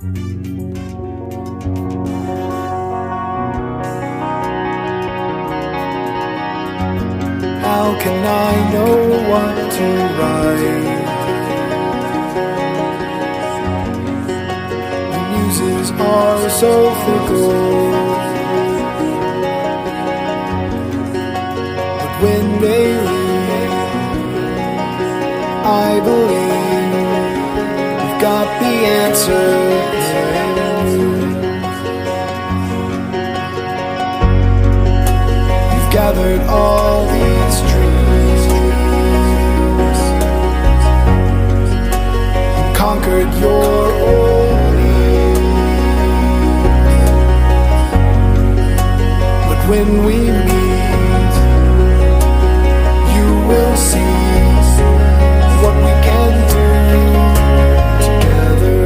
How can I know what to write? The muses are so fickle, but when they leave, I believe we've got the answers. You've gathered all these dreams, conquered your old needs, but when we meet, you will see what we can do together.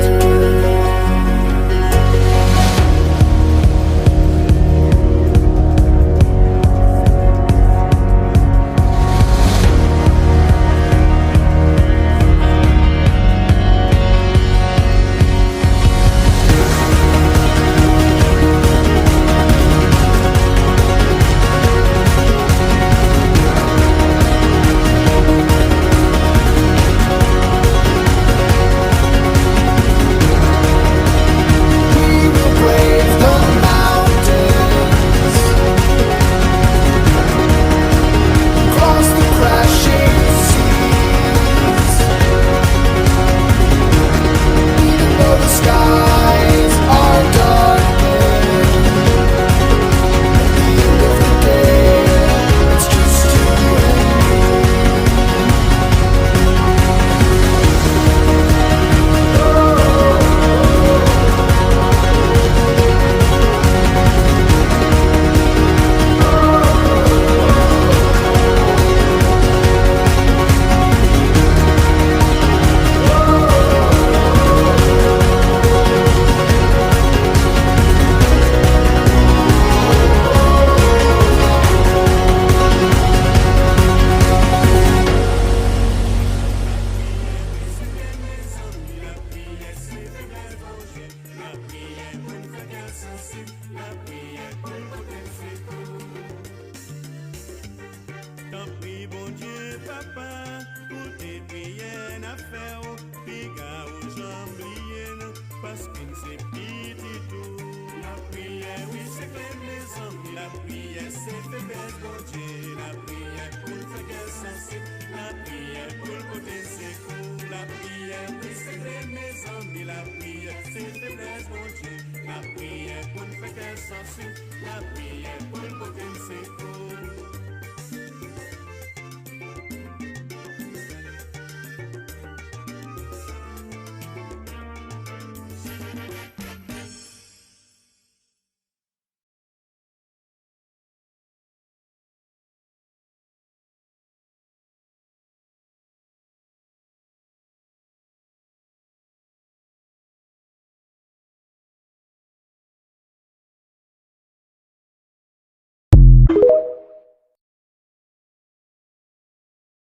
La prière pour le côté, c'est cool.